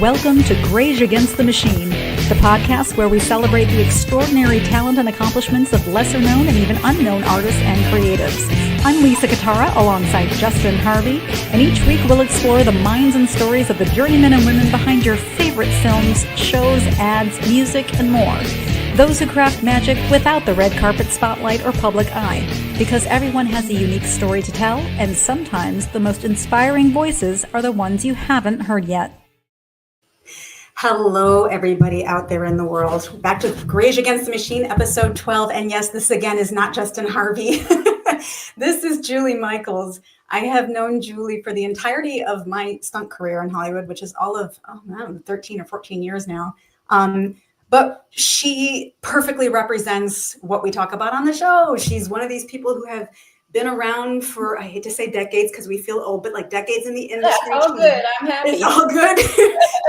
Welcome to Greige Against the Machine, the podcast where we celebrate the extraordinary talent and accomplishments of lesser-known and even unknown artists and creatives. I'm Lisa Catara alongside Justin Harvey, and each week we'll explore the minds and stories of the journeymen and women behind your favorite films, shows, ads, music, and more. Those who craft magic without the red carpet spotlight or public eye, because everyone has a unique story to tell, and sometimes the most inspiring voices are the ones you haven't heard yet. Hello, everybody out there in the world. Back to Greige Against the Machine, episode 12. And yes, this again is not Justin Harvey. This is Julie Michaels. I have known Julie for the entirety of my stunt career in Hollywood, which is all of 13 or 14 years now. But she perfectly represents what we talk about on the show. She's one of these people who have been around for, I hate to say decades because we feel old, but like decades in the industry. That's all good. I'm happy. It's all good.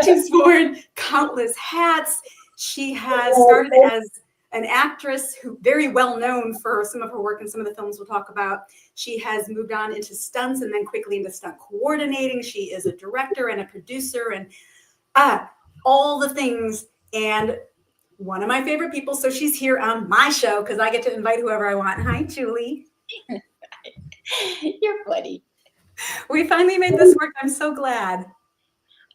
She's worn countless hats. She has started as an actress who very well known for some of her work in some of the films we'll talk about. She has moved on into stunts and then quickly into stunt coordinating. She is a director and a producer and all the things. And one of my favorite people. So she's here on my show because I get to invite whoever I want. Hi, Julie. You're funny. We finally made this work. I'm so glad.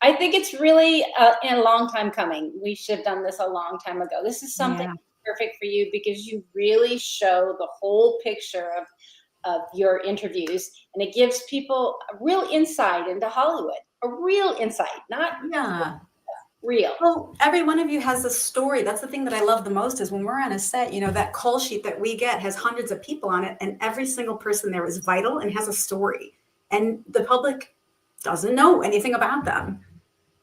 I think it's really a long time coming. We should have done this a long time ago. This is something perfect for you because you really show the whole picture of your interviews, and it gives people a real insight into Hollywood, a real insight, not real. Well, every one of you has a story. That's the thing that I love the most is when we're on a set, that call sheet that we get has hundreds of people on it, and every single person there is vital and has a story. And the public doesn't know anything about them.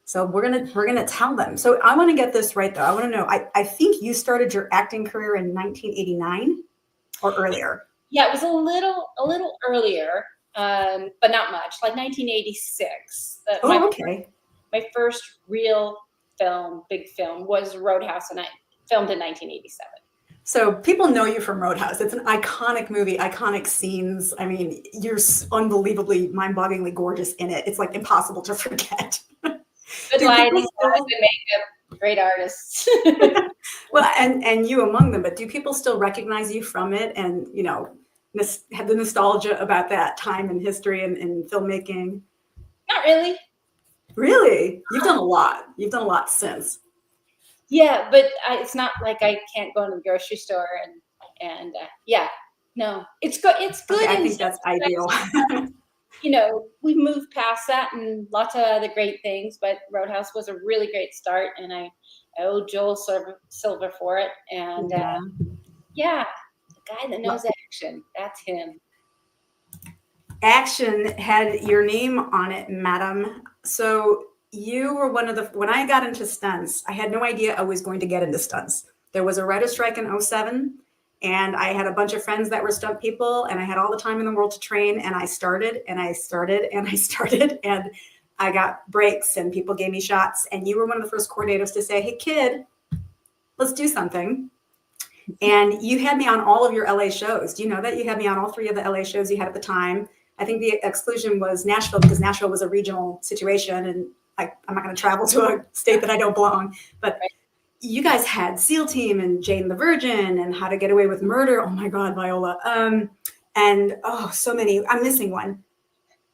So we're gonna tell them. So I want to get this right though. I want to know, I think you started your acting career in 1989 or earlier. Yeah, it was a little earlier, but not much, like 1986. Okay. My first real big film was Roadhouse, and I filmed in 1987. So people know you from Roadhouse. It's an iconic movie, iconic scenes. I mean, you're unbelievably, mind-bogglingly gorgeous in it. It's like impossible to forget. Good lighting, good makeup, great artists. Well, and you among them, but do people still recognize you from it and, have the nostalgia about that time in history and filmmaking? Not really. Really? You've done a lot. You've done a lot since. Yeah, but it's not like I can't go into the grocery store and no, it's good. It's good. Okay, I think that's ideal. We've moved past that and lots of other great things, but Roadhouse was a really great start, and I owe Joel Silver for it. And the guy that knows action, that's him. Action had your name on it, madam. So you were when I got into stunts, I had no idea I was going to get into stunts. There was a writer's strike in 2007, and I had a bunch of friends that were stunt people, and I had all the time in the world to train, and I started, and I got breaks, and people gave me shots, and you were one of the first coordinators to say, hey, kid, let's do something. And you had me on all of your LA shows. Do you know that? You had me on all 3 of the LA shows you had at the time. I think the exclusion was Nashville because Nashville was a regional situation, and I'm not going to travel to a state that I don't belong. But you guys had SEAL Team and Jane the Virgin and How to Get Away with Murder. Oh my God, Viola. And so many. I'm missing one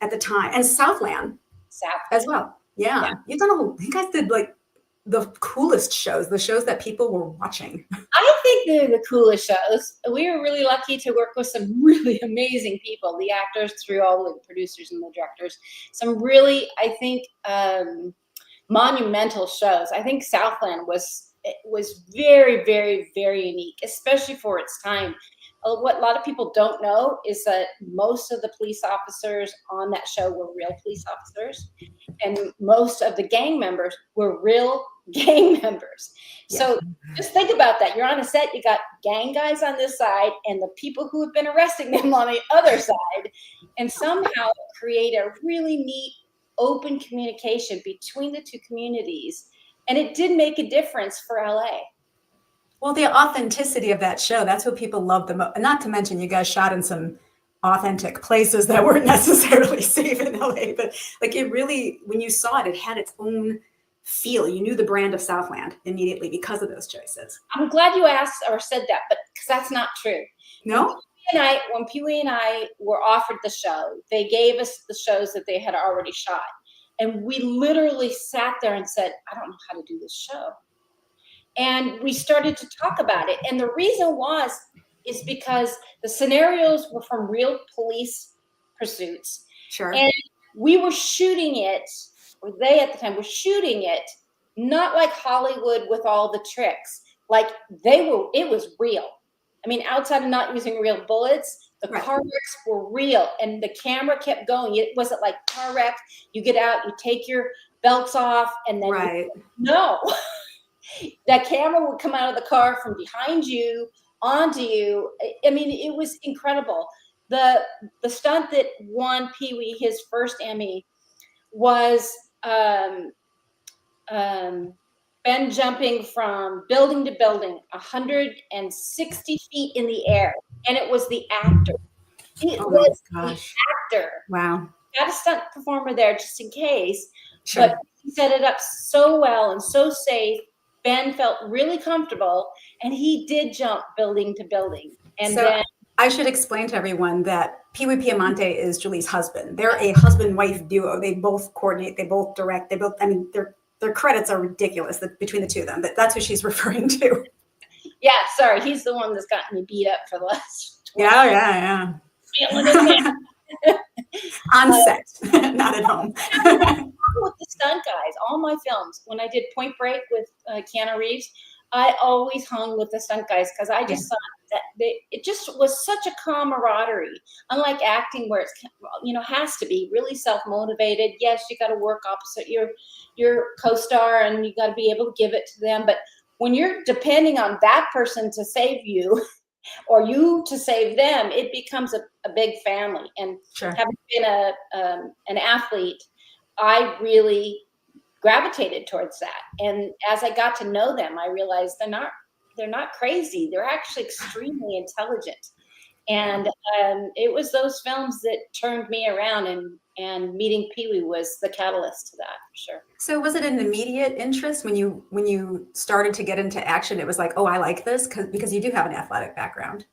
at the time. And Southland as well. Yeah. You've done you guys did like the coolest shows, the shows that people were watching. I think they're the coolest shows. We were really lucky to work with some really amazing people, the actors through all the producers and the directors. Some really, I think, monumental shows. I think Southland was very, very, very unique, especially for its time. What a lot of people don't know is that most of the police officers on that show were real police officers, and most of the gang members were real gang members. Yeah. So just think about that. You're on a set, you got gang guys on this side and the people who have been arresting them on the other side, and somehow create a really neat open communication between the two communities. And it did make a difference for LA. Well, the authenticity of that show, that's what people love the most. Not to mention you guys shot in some authentic places that weren't necessarily safe in LA, but like it really, when you saw it, it had its own feel? You knew the brand of Southland immediately because of those choices. I'm glad you asked or said that, but because that's not true. No? When Pee Wee and I were offered the show, they gave us the shows that they had already shot. And we literally sat there and said, I don't know how to do this show. And we started to talk about it. And the reason is because the scenarios were from real police pursuits. Sure. And we were shooting it, or they at the time were shooting it, not like Hollywood with all the tricks. Like it was real. I mean, outside of not using real bullets, the car wrecks were real. And the camera kept going. It wasn't like car wreck. You get out, you take your belts off, and then no. That camera would come out of the car from behind you onto you. I mean, it was incredible. The stunt that won Pee Wee his first Emmy was Ben jumping from building to building, 160 feet in the air, and it was the actor. It was the actor. Wow. Got a stunt performer there just in case, Sure. but he set it up so well and so safe. Ben felt really comfortable, and he did jump building to building. And so then I should explain to everyone that Pee Wee Piemonte is Julie's husband. They're a husband-wife duo. They both coordinate. They both direct. They both. I mean, their credits are ridiculous between the two of them. But that's who she's referring to. Yeah, sorry, he's the one that's gotten me beat up for the last. Yeah. Feeling it. On set, not at home. With the stunt guys, all my films, when I did Point Break with Keanu Reeves, I always hung with the stunt guys because I just thought that it just was such a camaraderie. Unlike acting, where it's has to be really self-motivated. Yes, you got to work opposite your co-star, and you got to be able to give it to them. But when you're depending on that person to save you, or you to save them, it becomes a big family. And having been an athlete, I really gravitated towards that. And as I got to know them, I realized they're not crazy. They're actually extremely intelligent. And it was those films that turned me around, and meeting Pee Wee was the catalyst to that, for sure. So was it an immediate interest when you started to get into action? It was like, oh, I like this because you do have an athletic background.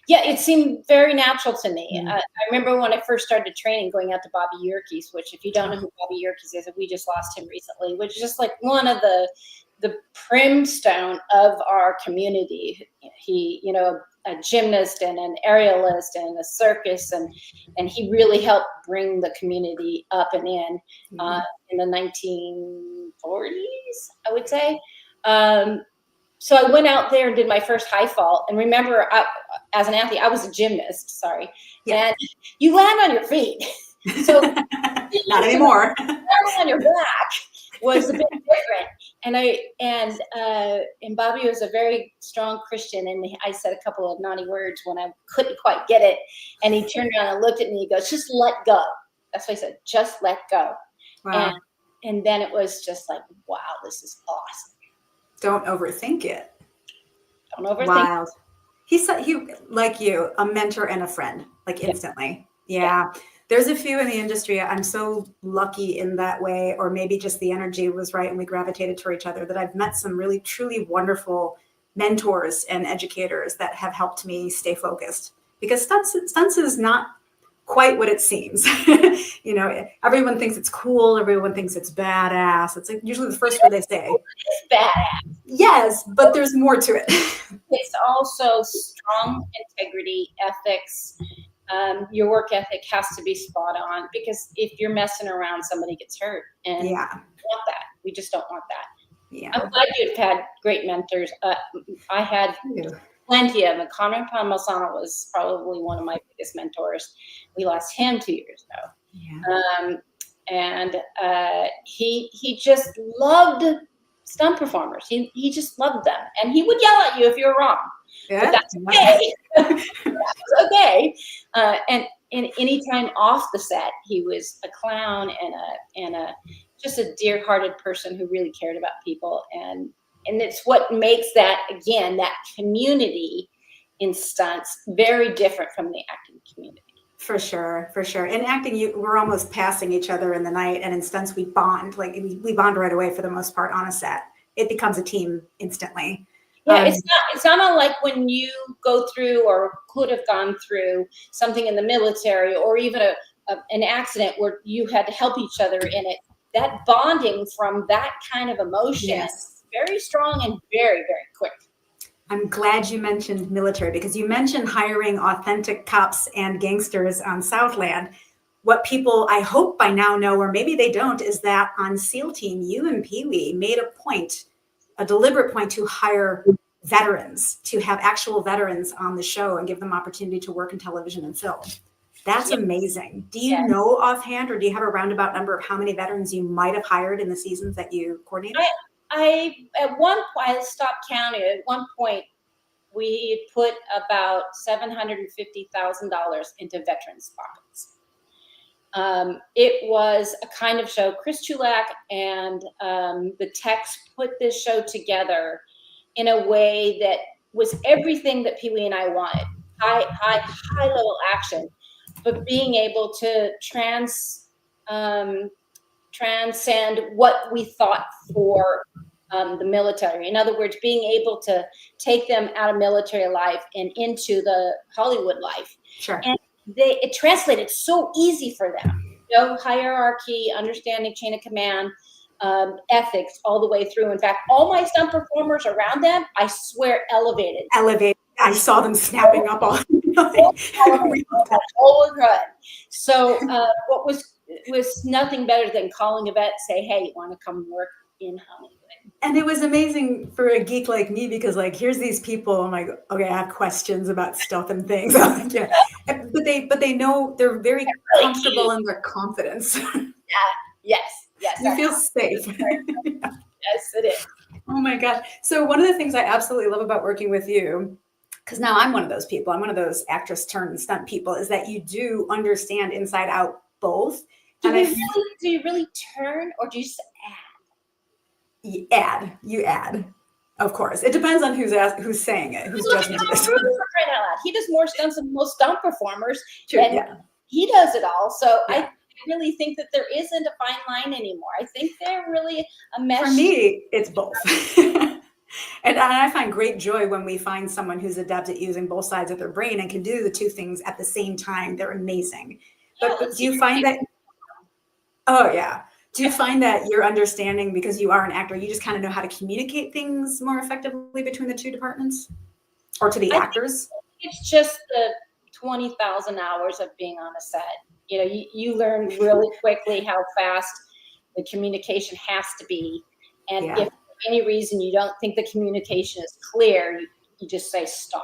Yeah, it seemed very natural to me. I remember when I first started training, going out to Bobby Yerkes, which, if you don't know who Bobby Yerkes is, we just lost him recently, which is just like one of the primstone of our community. He, a gymnast and an aerialist and a circus, and he really helped bring the community up and in the 1940s, I would say. So I went out there and did my first high fall. And remember, as an athlete, I was a gymnast, sorry. Yeah. And you land on your feet. So not anymore. Landing on your back was a bit different. And Bobby was a very strong Christian, and I said a couple of naughty words when I couldn't quite get it. And he turned around and looked at me. He goes, "Just let go." That's what he said. Just let go. Wow. And then it was just like, wow, this is awesome. Don't overthink it. Don't overthink. Wild. He like you, a mentor and a friend, like instantly. Yeah. There's a few in the industry. I'm so lucky in that way, or maybe just the energy was right and we gravitated toward each other, that I've met some really, truly wonderful mentors and educators that have helped me stay focused, because stunts is not quite what it seems. Everyone thinks it's cool. Everyone thinks it's badass. It's like usually the first word they say. It's badass. Yes, but there's more to it. It's also strong integrity, ethics. Your work ethic has to be spot on, because if you're messing around, somebody gets hurt. And we don't want that. We just don't want that. Yeah. I'm glad you've had great mentors. I had plenty of them. Conrad Palmasano was probably one of my biggest mentors. We lost him 2 years ago. Yeah. He just loved stunt performers. He just loved them, and he would yell at you if you were wrong. Yeah, but that's okay. That's okay. And anytime off the set, he was a clown and just a dear-hearted person who really cared about people. And it's what makes that community in stunts very different from the acting community. For sure, for sure. In acting, we're almost passing each other in the night, and in stunts, we bond. Like we bond right away for the most part on a set. It becomes a team instantly. Yeah, it's not unlike when you go through or could have gone through something in the military or even an accident where you had to help each other in it. That bonding from that kind of emotion, Yes. very strong and very, very quick. I'm glad you mentioned military, because you mentioned hiring authentic cops and gangsters on Southland. What people, I hope by now know, or maybe they don't, is that on SEAL Team, you and Pee Wee made a deliberate point to hire veterans, to have actual veterans on the show and give them opportunity to work in television and film. That's amazing. Do you know offhand, or do you have a roundabout number of how many veterans you might have hired in the seasons that you coordinated? At one point, I stopped counting. At one point, we put about $750,000 into veterans' pockets. It was a kind of show. Chris Chulak and the techs put this show together in a way that was everything that Pee Wee and I wanted. High level action, but being able to transcend what we thought for the military. In other words, being able to take them out of military life and into the Hollywood life. Sure. And it translated so easy for them. Hierarchy, understanding chain of command, ethics all the way through. In fact, all my stunt performers around them, I swear, elevated. I saw them snapping up all good. So what was nothing better than calling a vet, say, hey, you want to come work in Hollywood? And it was amazing for a geek like me, because like, here's these people. I'm like, okay, I have questions about stuff and things. Yeah. But they know, they're very comfortable in their confidence. Yes. You feel safe. Yes, it is. Oh my God. So one of the things I absolutely love about working with you, because now I'm one of those people, I'm one of those actress turned stunt people, is that you do understand inside out both. Do you really turn, or do you just add? You add. Of course. It depends on who's saying it, who's judging this. He does more stunts than most stunt performers. True, and yeah. He does it all. So Yeah. I really think that there isn't a fine line anymore. I think they're really a mesh. For me, it's both. And I find great joy when we find someone who's adept at using both sides of their brain and can do the two things at the same time. They're amazing. But do you find that? Oh, yeah. Do you find that your understanding, because you are an actor, you just kind of know how to communicate things more effectively between the two departments, or to the actors? It's just the 20,000 hours of being on a set. You learn really quickly how fast the communication has to be. And if for any reason you don't think the communication is clear, you just say stop.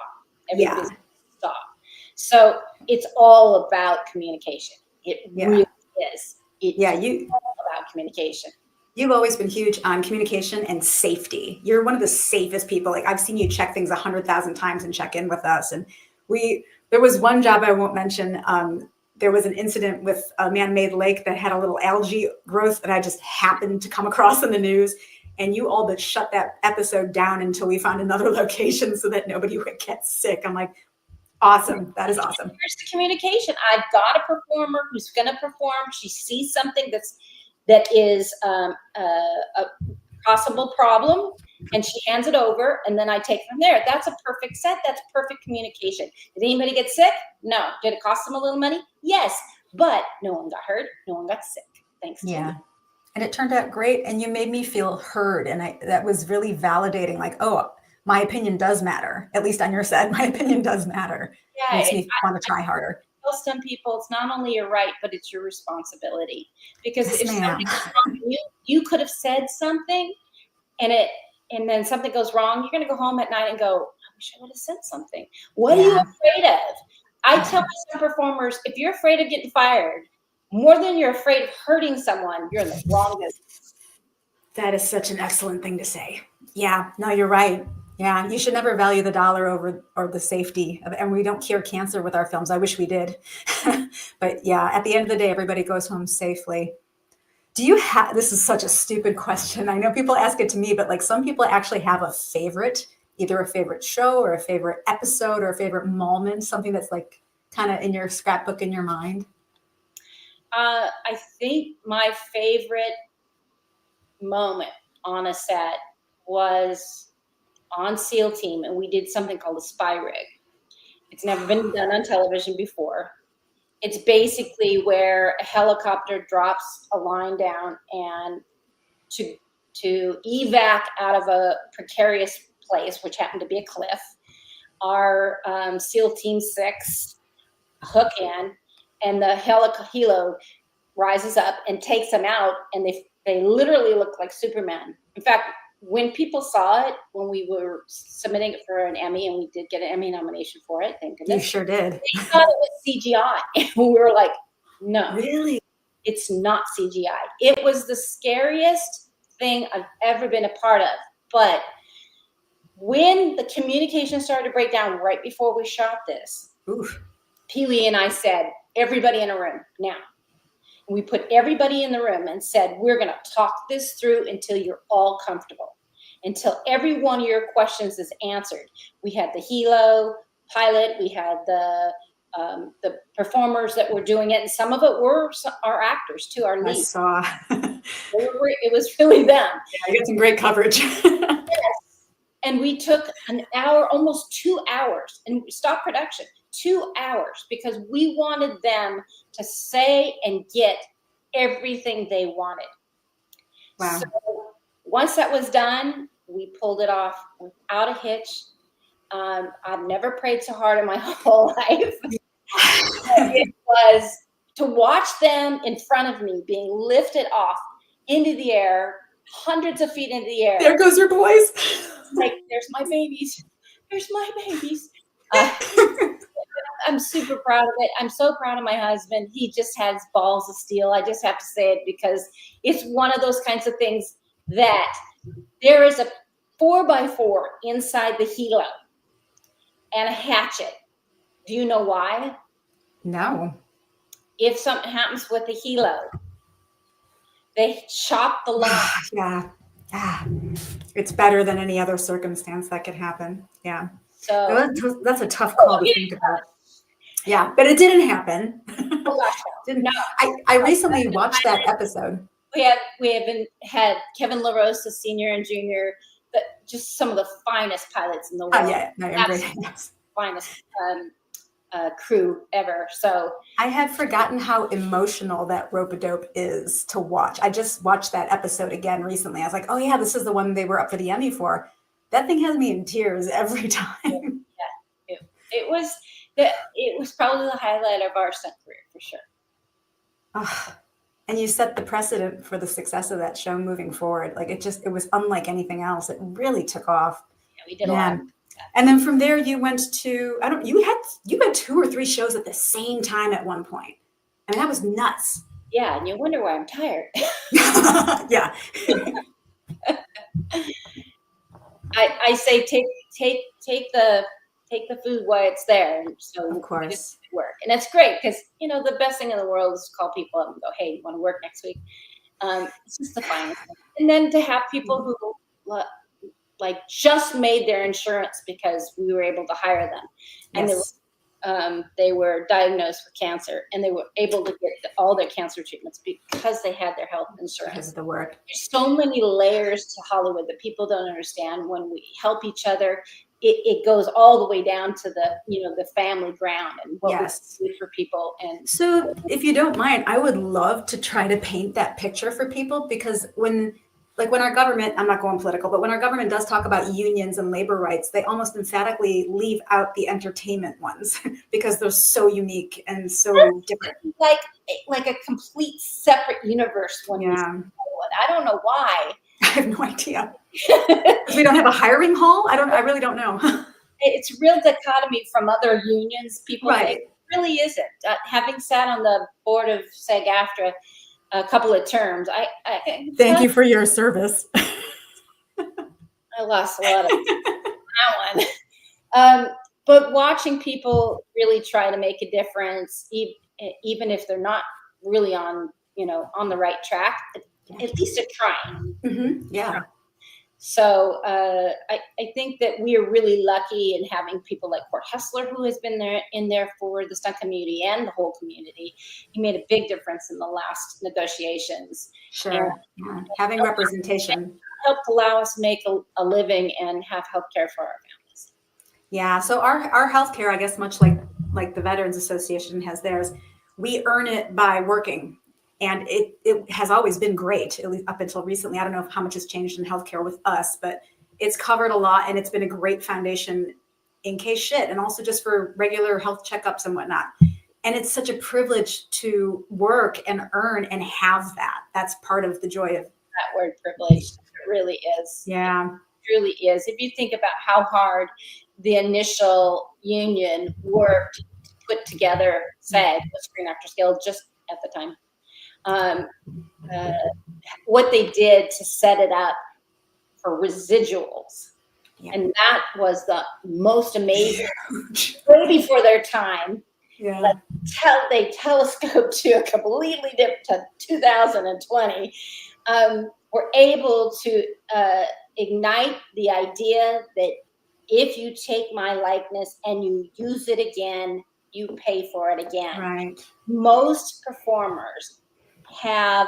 Everything's stop. So it's all about communication. It really is. It's all about communication. You've always been huge on communication and safety. You're one of the safest people. Like, I've seen you check things 100,000 times and check in with us. And there was one job I won't mention. There was an incident with a man-made lake that had a little algae growth that I just happened to come across in the news. And you all but shut that episode down until we found another location so that nobody would get sick. I'm like, awesome. That is awesome. Here's the communication. I've got a performer who's going to perform. She sees something that is a possible problem, and she hands it over, and then I take it from there. That's a perfect set. That's perfect communication. Did anybody get sick? No. Did it cost them a little money? Yes. But no one got hurt. No one got sick. Thanks to you. And it turned out great, and you made me feel heard, and that was really validating. Like, oh, my opinion does matter. At least on your set, my opinion does matter. Yeah, makes me want to try harder. Tell some people it's not only your right, but it's your responsibility. Because if something goes wrong, you could have said something, and then something goes wrong, you're going to go home at night and go, I wish I would have said something. What are you afraid of? I tell some performers, if you're afraid of getting fired, more than you're afraid of hurting someone, you're in the wrong business. That is such an excellent thing to say. Yeah, no, you're right. Yeah, you should never value the dollar or the safety of, and we don't cure cancer with our films. I wish we did. But yeah, at the end of the day, everybody goes home safely. Do you have, this is such a stupid question. I know people ask it to me, but like some people actually have a favorite, either a favorite show or a favorite episode or a favorite moment, something that's like kind of in your scrapbook in your mind? I think my favorite moment on a set was on SEAL team, and we did something called a spy rig. It's never been done on television before. It's basically where a helicopter drops a line down, and to evac out of a precarious place, which happened to be a cliff, our SEAL Team 6 hook in, and the helo rises up and takes them out, and they literally look like Superman. In fact, when people saw it, when we were submitting it for an Emmy, and we did get an Emmy nomination for it, thank goodness. You sure did. They thought it was CGI. And we were like, no. Really? It's not CGI. It was the scariest thing I've ever been a part of. But when the communication started to break down right before we shot this, Oof. Pee-wee and I said, everybody in a room now. And we put everybody in the room and said, we're going to talk this through until you're all comfortable, until every one of your questions is answered. We had the helo pilot, we had the performers that were doing it, and some of it were our actors too, our leads. I saw. It was really them. Yeah, I get some great coverage. Yes. And we took an hour, almost 2 hours, and stopped production, 2 hours, because we wanted them to say and get everything they wanted. Wow. So once that was done, we pulled it off without a hitch. I've never prayed so hard in my whole life. It was to watch them in front of me being lifted off into the air, hundreds of feet into the air. There goes your boys. Like, there's my babies. There's my babies. I'm super proud of it. I'm so proud of my husband. He just has balls of steel. I just have to say it, because it's one of those kinds of things that there is a 4x4 inside the helo and a hatchet. Do you know why? No. If something happens with the helo, they chop the line. Yeah. It's better than any other circumstance that could happen. Yeah. So that's a tough call to think about. Yeah, but it didn't happen. Oh gosh, Didn't. no. I recently watched that episode. We have had Kevin LaRosa, senior and junior, just some of the finest pilots in the world. Oh yeah, no, you're great. Yes. Finest crew ever. So I had forgotten how emotional that Rope-a-Dope is to watch. I just watched that episode again recently. I was like, oh yeah, this is the one they were up for the Emmy for. That thing has me in tears every time. Yeah, it was probably the highlight of our stunt career for sure. Oh, and you set the precedent for the success of that show moving forward. Like it was unlike anything else. It really took off. Yeah, we did a lot. And then from there you went to you had 2 or 3 shows at the same time at one point. I mean, that was nuts. Yeah, and you wonder why I'm tired. Yeah. I say take the food while it's there, and so of course work, and that's great, because the best thing in the world is to call people up and go, hey, you want to work next week? It's just the finest thing. And then to have people who like just made their insurance because we were able to hire them, and yes. They were diagnosed with cancer, and they were able to get all their cancer treatments because they had their health insurance. Because of the work. There's so many layers to Hollywood that people don't understand. When we help each other, it goes all the way down to the family ground and what yes. we do for people. And so, if you don't mind, I would love to try to paint that picture for people, because when our government, I'm not going political, but when our government does talk about unions and labor rights, they almost emphatically leave out the entertainment ones because they're so unique and so different. Like a complete separate universe. I don't know why. I have no idea. We don't have a hiring hall. I really don't know. It's real dichotomy from other unions. People, right. It really isn't. Having sat on the board of SAG-AFTRA a couple of terms, thank you for your service. I lost a lot of that one. But watching people really try to make a difference, even if they're not really on the right track, at least they're trying. Mm-hmm. Yeah. So I think that we are really lucky in having people like Court Hessler, who has been in there for the stunt community and the whole community. He made a big difference in the last negotiations. Sure. Yeah. Having representation helped allow us to make a living and have health care for our families. Yeah. So our healthcare, I guess, much like the Veterans Association has theirs, we earn it by working. And it has always been great, at least up until recently. I don't know how much has changed in healthcare with us, but it's covered a lot, and it's been a great foundation in case shit, and also just for regular health checkups and whatnot. And it's such a privilege to work and earn and have that. That's part of the joy of that word, privilege. It really is. Yeah. It really is. If you think about how hard the initial union worked to put together SAG, the Screen Actors Guild, just at the time, what they did to set it up for residuals. Yeah. And that was the most amazing, way before their time. Yeah. They telescoped to a completely different, to 2020. We're able to ignite the idea that if you take my likeness and you use it again, you pay for it again. Right. Most performers have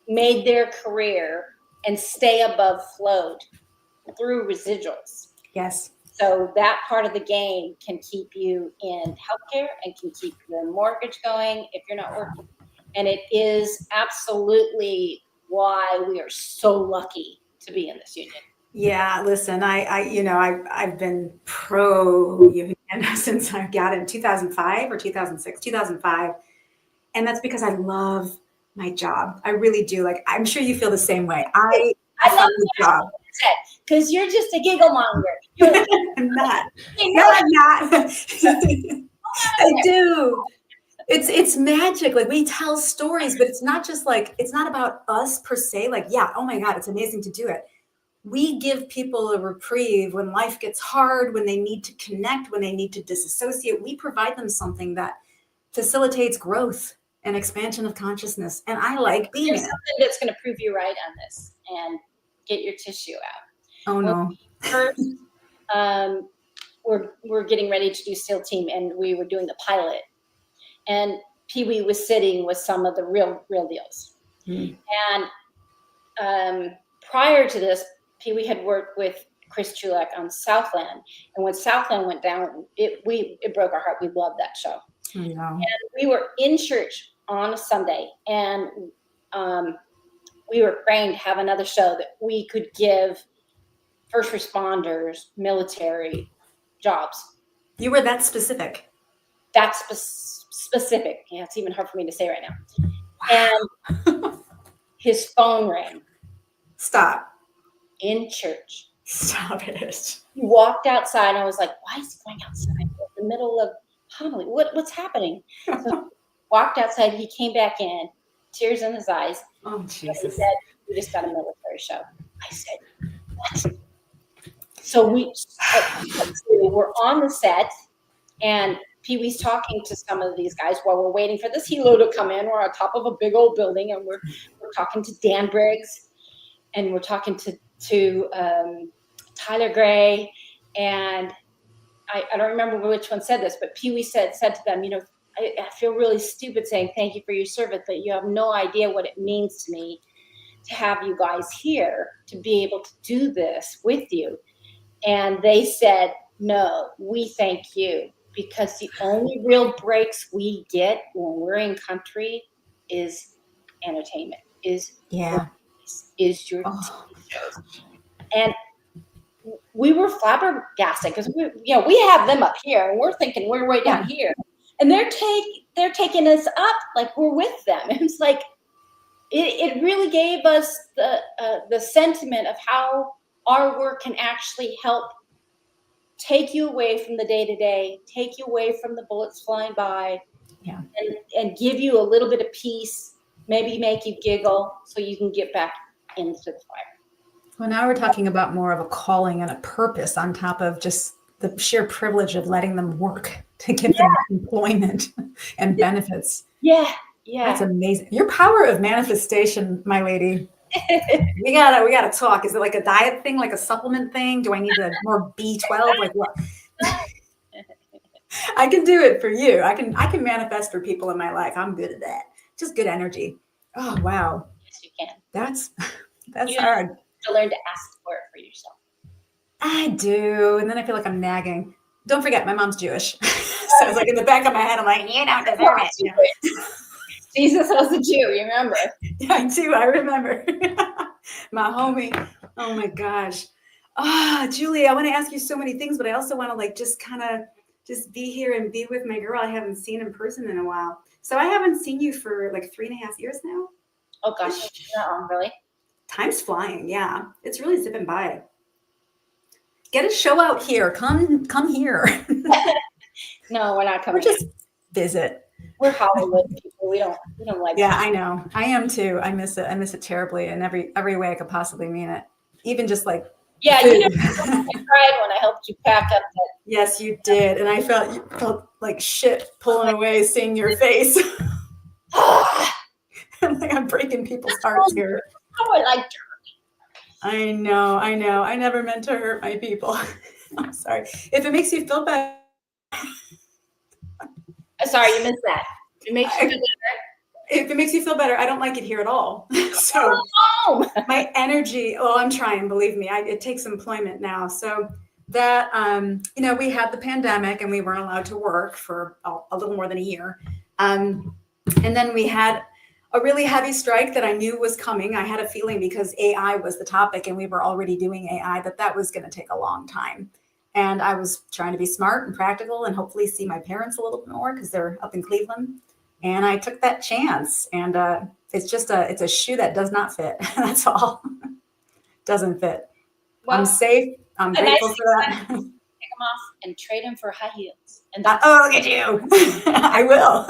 made their career and stay above float through residuals. Yes. So that part of the game can keep you in healthcare and can keep your mortgage going if you're not working. And it is absolutely why we are so lucky to be in this union. Yeah, listen, I've been pro union since I got in 2005 or 2006, 2005. And that's because I love my job. I really do. Like, I'm sure you feel the same way. I love the job. Because you're just a giggle monger. I'm not. No, I'm not. I do. It's magic. Like, we tell stories, but it's not just like, it's not about us per se. Like, yeah, oh my God, it's amazing to do it. We give people a reprieve when life gets hard, when they need to connect, when they need to disassociate. We provide them something that facilitates growth and expansion of consciousness. And I like being There's something that's going to prove you right on this and get your tissue out. Oh, no. First, we're getting ready to do SEAL Team, and we were doing the pilot. And Pee Wee was sitting with some of the real deals. And prior to this, Pee Wee had worked with Chris Chulak on Southland. And when Southland went down, it broke our heart. We loved that show. Yeah. And we were in church on a Sunday, and we were praying to have another show that we could give first responders, military jobs. You were that specific. That's specific. Yeah, it's even hard for me to say right now. Wow. And his phone rang. Stop. In church. Stop it. He walked outside, and I was like, why is he going outside in the middle of homily? What's happening? So walked outside. He came back in, tears in his eyes. Oh, Jesus. He said, we just got a military show. I said, what? So we're on the set, and Pee Wee's talking to some of these guys while we're waiting for this helo to come in. We're on top of a big old building, and we're talking to Dan Briggs, and we're talking to Tyler Gray, and I don't remember which one said this, but Pee Wee said to them, I feel really stupid saying thank you for your service, but you have no idea what it means to me to have you guys here, to be able to do this with you. And they said, no, we thank you, because the only real breaks we get when we're in country is entertainment, is your TV shows. And we were flabbergasted because we have them up here, and we're thinking we're way down here, and they're taking us up like we're with them. And it's like it really gave us the sentiment of how our work can actually help take you away from the day-to-day, take you away from the bullets flying by, and give you a little bit of peace, maybe make you giggle so you can get back into the fire. Well, now we're talking about more of a calling and a purpose on top of just the sheer privilege of letting them work to give them employment and benefits. Yeah. That's amazing. Your power of manifestation, my lady. We gotta talk. Is it like a diet thing, like a supplement thing? Do I need more B12? Like what? I can do it for you. I can manifest for people in my life. I'm good at that. Just good energy. Oh wow. Yes, you can. That's You hard. have to learn to ask for it for yourself. I do. And then I feel like I'm nagging. Don't forget, my mom's Jewish. So it's like in the back of my head, I'm like, you don't deserve it. You know? Jesus was a Jew, you remember? Yeah, I do. I remember. My homie. Oh my gosh. Julie, I want to ask you so many things, but I also want to like just kind of just be here and be with my girl I haven't seen in person in a while. So I haven't seen you for like 3.5 years now. Oh gosh, no, really? Time's flying. Yeah, it's really zipping by. Get a show out here. Come here. No, we're not coming. Or just visit. We're Hollywood people. We don't like. Yeah, I know. I am too. I miss it. I miss it terribly in every way I could possibly mean it. Even just like yeah, food. you know, I cried when I helped you pack up that. Yes, you did, and I felt like shit pulling away, seeing your face. I'm like I'm breaking people's hearts here. Oh, I like Germany. I know. I never meant to hurt my people. I'm sorry. If it makes you feel better. Sorry, you missed that. It makes you feel better. If it makes you feel better, I don't like it here at all. So my energy, I'm trying, believe me, it takes employment now. So that, we had the pandemic and we weren't allowed to work for a little more than a year. And then we had a really heavy strike that I knew was coming. I had a feeling because AI was the topic and we were already doing AI that was going to take a long time. And I was trying to be smart and practical and hopefully see my parents a little bit more because they're up in Cleveland. And I took that chance. And it's a shoe that does not fit. That's all. Doesn't fit. Well, I'm safe. I'm grateful for that. Take them off and trade them for high heels. And look at you. I will.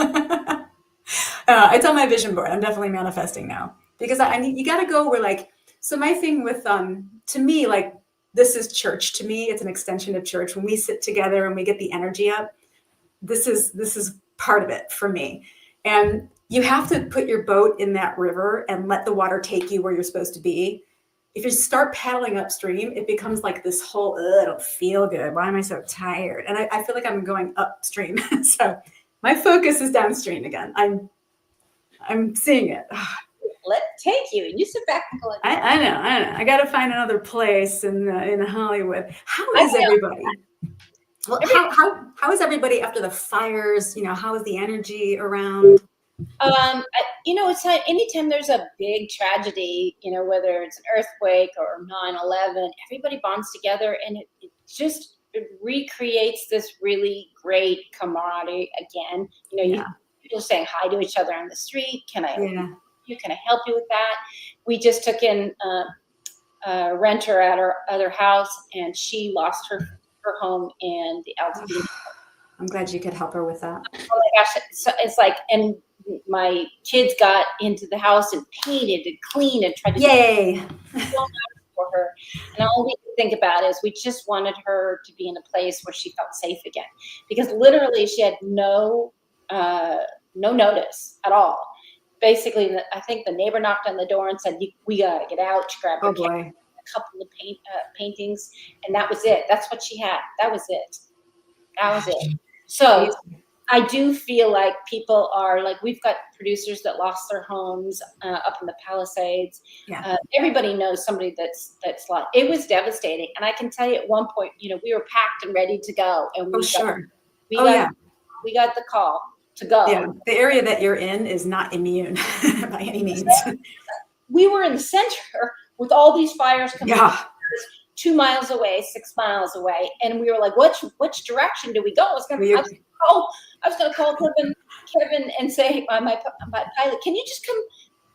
It's on my vision board. I'm definitely manifesting now because you got to go where like, so my thing with, to me, like, this is church. To me, it's an extension of church. When we sit together and we get the energy up, this is part of it for me. And you have to put your boat in that river and let the water take you where you're supposed to be. If you start paddling upstream, it becomes like this whole, I don't feel good. Why am I so tired? And I feel like I'm going upstream. So my focus is downstream again. I'm seeing it. Let it take you. You sit back and go. I know. I got to find another place in Hollywood. How is everybody? Well, how is everybody after the fires? How is the energy around? It's like anytime there's a big tragedy, whether it's an earthquake or 9/11, everybody bonds together and it recreates this really great camaraderie again. People saying hi to each other on the street. Can I help you with that? We just took in a renter at our other house and she lost her home in the Altadena. I'm glad you could help her with that. Oh my gosh. So it's like, and my kids got into the house and painted and cleaned and tried to Yay for her. And all we could think about is we just wanted her to be in a place where she felt safe again. Because literally she had no notice at all. Basically, I think the neighbor knocked on the door and said, we got to get out. She grabbed her camera, a couple of paintings, and that was it. That's what she had. That was it. So I do feel like people are like, we've got producers that lost their homes up in the Palisades. Yeah. Everybody knows somebody that's lost. It was devastating. And I can tell you at one point, we were packed and ready to go. And we got the call to go. Yeah, the area that you're in is not immune by any means. We were in the center with all these fires coming. Yeah. 2 miles away, 6 miles away, and we were like, which direction do we go? I was going to call Kevin and say, my pilot, can you just come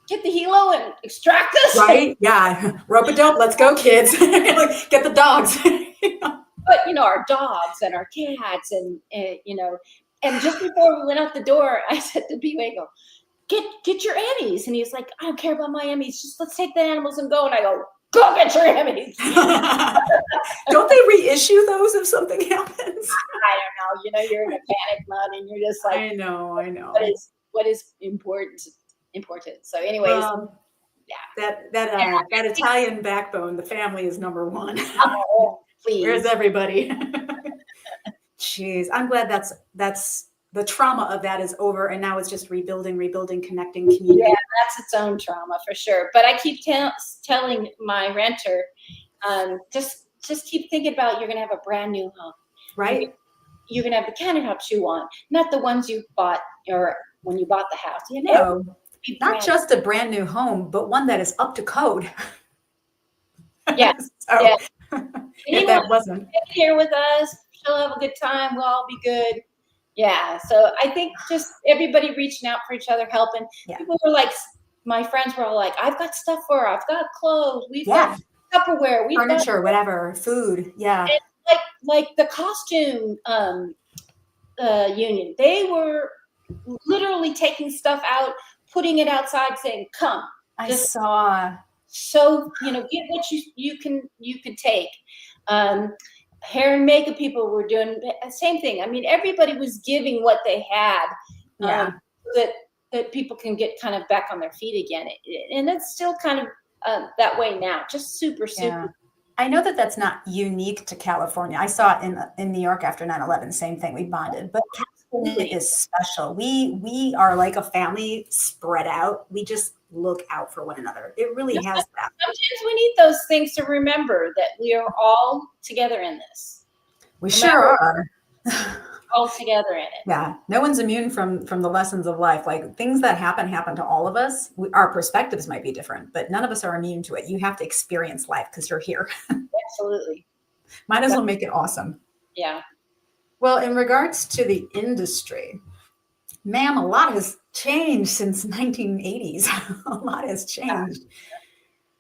get the helo and extract us? Right? Yeah. Rope-a-dope. Let's go, kids. Get the dogs. But our dogs and our cats and and just before we went out the door, I said to B-Way, get your Emmys. And he's like, I don't care about my Emmys. Just let's take the animals and go. And I go get your Emmys. Don't they reissue those if something happens? I don't know. You're in a panic mode and you're just like, I know. What is important? So anyways, That Italian backbone, the family is number one. Oh, please. Where's everybody? Jeez, I'm glad that's the trauma of that is over, and now it's just rebuilding, connecting community. Yeah, that's its own trauma for sure. But I keep telling my renter, just keep thinking about you're gonna have a brand new home, right? You're gonna have the kind of house you want, not the ones you bought or when you bought the house. Not just a brand new home, but one that is up to code. Yeah. So, yeah. If that wasn't here with us, she'll have a good time. We'll all be good. Yeah. So I think just everybody reaching out for each other, helping. Yeah. People were like, my friends were all like, I've got stuff for her. I've got clothes. We've got Tupperware. We've furniture, got whatever, food. Yeah. And like the costume union, they were literally taking stuff out, putting it outside, saying, "Come." I saw. So get what you can take. Hair and makeup people were doing the same thing. I mean, everybody was giving what they had, that people can get kind of back on their feet again. And it's still kind of that way now. Just super. I know that that's not unique to California. I saw it in New York after 9/11, same thing. We bonded, but California is special. We are like a family spread out. We just look out for one another. It really has that. Sometimes we need those things to remember that we are all together in this. Sure are. All together in it. Yeah. No one's immune from the lessons of life. Like things that happen to all of us. Our perspectives might be different, but none of us are immune to it. You have to experience life because you're here. Absolutely. Might as well make it awesome. Yeah. Well, in regards to the industry, ma'am, a lot has changed since 1980s. A lot has changed.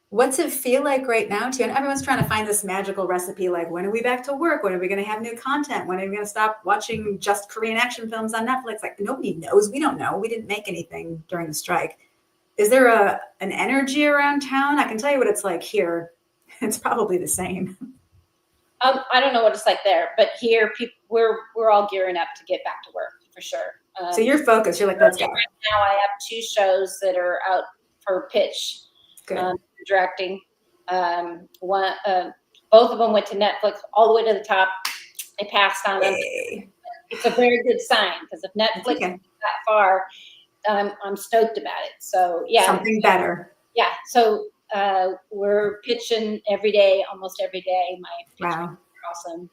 What's it feel like right now to you? And everyone's trying to find this magical recipe, like when are we back to work? When are we going to have new content? When are we going to stop watching just Korean action films on Netflix? Like nobody knows. We don't know. We didn't make anything during the strike. Is there an energy around town? I can tell you what it's like here. It's probably the same. I don't know what it's like there, but here we're all gearing up to get back to work for sure. So you're focused. You're like, let's go. Right now I have 2 shows that are out for pitch. Good. Directing. Both of them went to Netflix all the way to the top. I passed on them. It's a very good sign because if Netflix is that far, I'm stoked about it. So yeah, something better. Yeah. So we're pitching every day, almost every day. My pitches are awesome,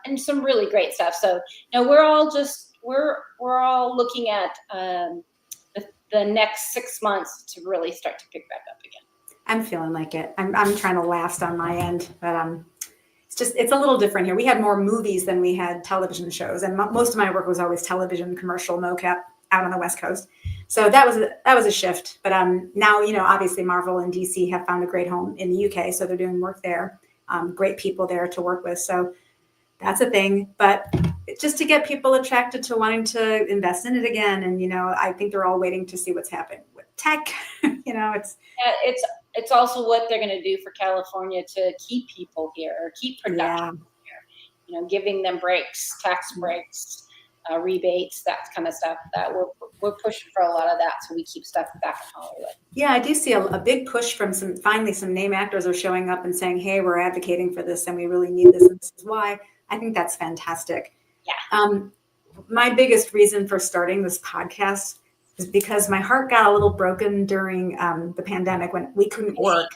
and some really great stuff. So we're all looking at the next 6 months to really start to pick back up again. I'm feeling like it. I'm trying to last on my end, but it's a little different here. We had more movies than we had television shows, and most of my work was always television, commercial, mocap out on the West Coast. So that was a shift. But now obviously Marvel and DC have found a great home in the UK, so they're doing work there. Great people there to work with. So that's a thing. But just to get people attracted to wanting to invest in it again, and I think they're all waiting to see what's happening with tech. It's also what they're going to do for California to keep people here or keep production here. Giving them breaks, tax breaks, rebates, that kind of stuff. That we're pushing for a lot of that, so we keep stuff back in Hollywood. Yeah, I do see a big push from some name actors are showing up and saying, "Hey, we're advocating for this, and we really need this, and this is why." I think that's fantastic. Yeah. My biggest reason for starting this podcast is because my heart got a little broken during the pandemic when we couldn't work.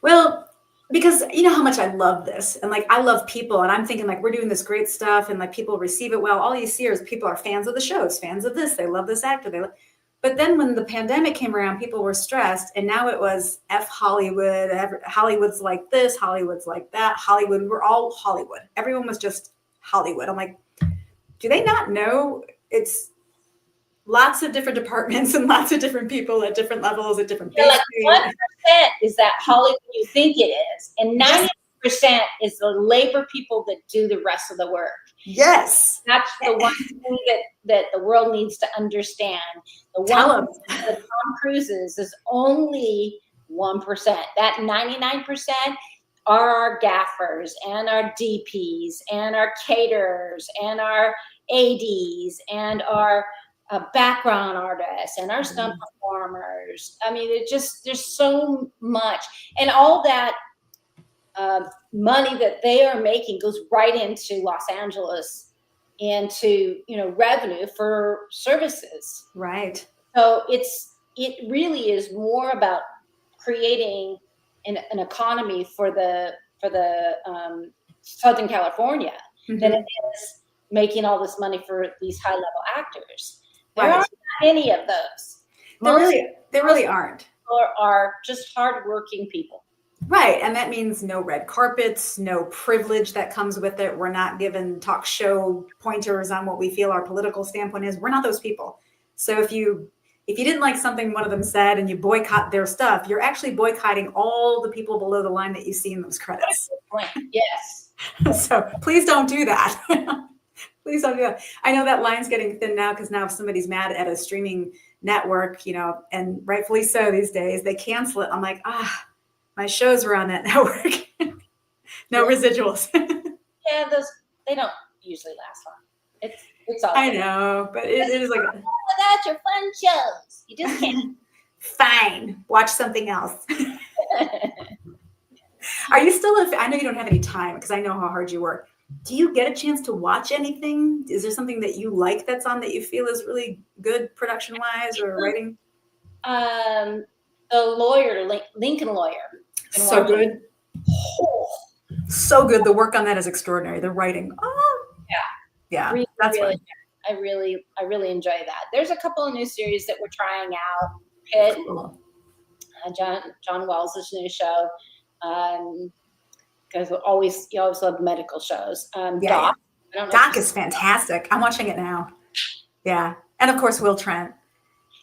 Well, because you know how much I love this, and like I love people, and I'm thinking like we're doing this great stuff, and like people receive it well. All you see is people are fans of the shows, fans of this. They love this actor. But then when the pandemic came around, people were stressed, and now it was F Hollywood. Hollywood's like this, Hollywood's like that. Hollywood, we're all Hollywood. Everyone was just Hollywood. I'm like, do they not know it's lots of different departments and lots of different people at different levels at different things? Like 1% is that Hollywood you think it is, and 90% is the labor people that do the rest of the work. Yes, that's the one thing that the world needs to understand. The one that Tom Cruise's is only 1%. That 99% are our gaffers and our DPs and our caterers and our ADs and our background artists and our stunt performers. I mean, there's so much, and all that money that they are making goes right into Los Angeles, into revenue for services. Right. So it really is more about creating an economy for the Southern California than it is making all this money for these high level actors. There aren't any of those. There really aren't. Are just hardworking people. Right. And that means no red carpets, no privilege that comes with it. We're not given talk show pointers on what we feel our political standpoint is. We're not those people. So if you didn't like something one of them said and you boycott their stuff, you're actually boycotting all the people below the line that you see in those credits. Yes. So please don't do that. Please don't do that. I know that line's getting thin now, because now if somebody's mad at a streaming network, and rightfully so these days, they cancel it. I'm like, my shows were on that network. No residuals. Yeah, they don't usually last long. It's all I know, but it is like that's your fun shows. You just can't. Fine, watch something else. Are you still I know you don't have any time, because I know how hard you work. Do you get a chance to watch anything? Is there something that you like that's on that you feel is really good production wise or writing? The lawyer, Lincoln Lawyer. So good. So good. The work on that is extraordinary. The writing. Oh, yeah. Really, That's really, fun. I really enjoy that. There's a couple of new series that we're trying out. Pitt, Cool. John Wells' new show. Because you always love medical shows. Doc. Doc is fantastic. I'm watching it now. Yeah. And of course, Will Trent.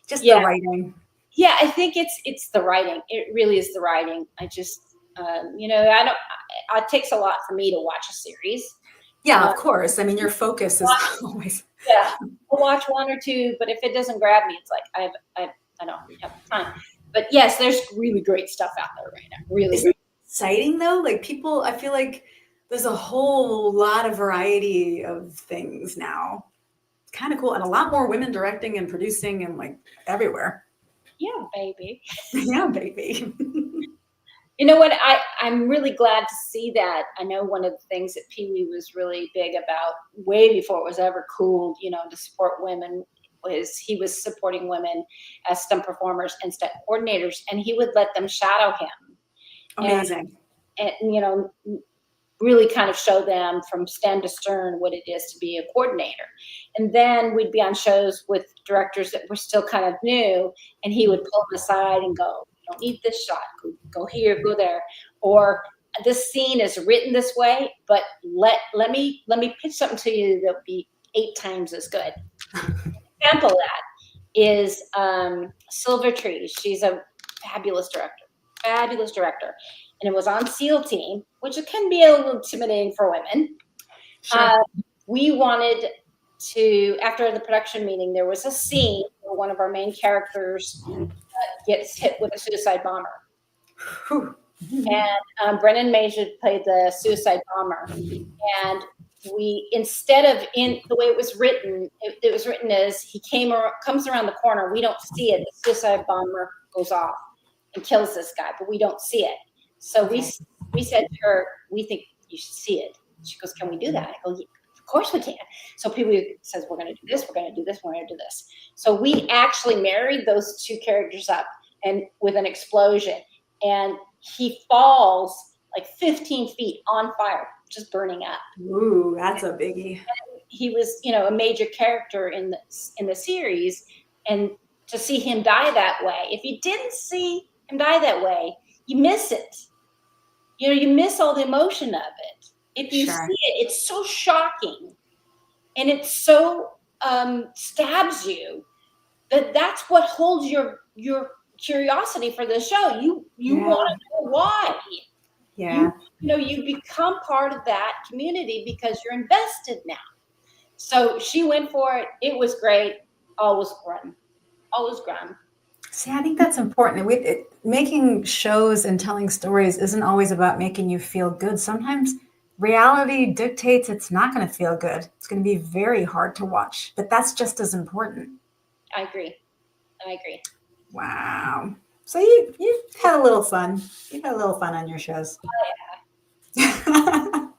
Just the writing. Yeah, I think it's the writing. It really is the writing. I just, it takes a lot for me to watch a series. Yeah, of course. I mean, your focus is always. Yeah, I'll watch one or two, but if it doesn't grab me, it's like I don't have time. But yes, there's really great stuff out there right now. Really great. Exciting though, like people, I feel like there's a whole lot of variety of things now. It's kind of cool, and a lot more women directing and producing and like everywhere. Yeah, baby. Yeah, baby. You know what? I'm really glad to see that. I know one of the things that Pee Wee was really big about way before it was ever cool, to support women, was he was supporting women as stunt performers and stunt coordinators, and he would let them shadow him. Amazing. And really kind of show them from stem to stern what it is to be a coordinator. And then we'd be on shows with directors that were still kind of new, and he would pull them aside and go, "You don't need this shot. Go here, go there." Or this scene is written this way, but let me pitch something to you that'll be 8 times as good. Example of that is Silver Tree. She's a fabulous director. And it was on SEAL Team, which can be a little intimidating for women. Sure. We wanted to, after the production meeting, there was a scene where one of our main characters gets hit with a suicide bomber. And Brennan Major played the suicide bomber. And we, instead of in the way it was written, it was written as he comes around the corner. We don't see it. The suicide bomber goes off and kills this guy, but we don't see it. So we said to her, "We think you should see it." She goes, "Can we do that?" I go, "Yeah, of course we can." So people says, "We're going to do this. We're going to do this. We're going to do this." So we actually married those two characters up, and with an explosion, and he falls like 15 feet on fire, just burning up. Ooh, that's a biggie. And he was, a major character in the series, and to see him die that way, if you didn't see him die that way, you miss it. You miss all the emotion of it. If you see it, it's so shocking, and it so stabs you that's what holds your curiosity for the show. You want to know why. Yeah. You become part of that community because you're invested now. So she went for it. It was great. Always grim. See, I think that's important. Making shows and telling stories isn't always about making you feel good. Sometimes reality dictates it's not going to feel good. It's going to be very hard to watch, but that's just as important. I agree. Wow. So you've had a little fun. You've had a little fun on your shows. Oh,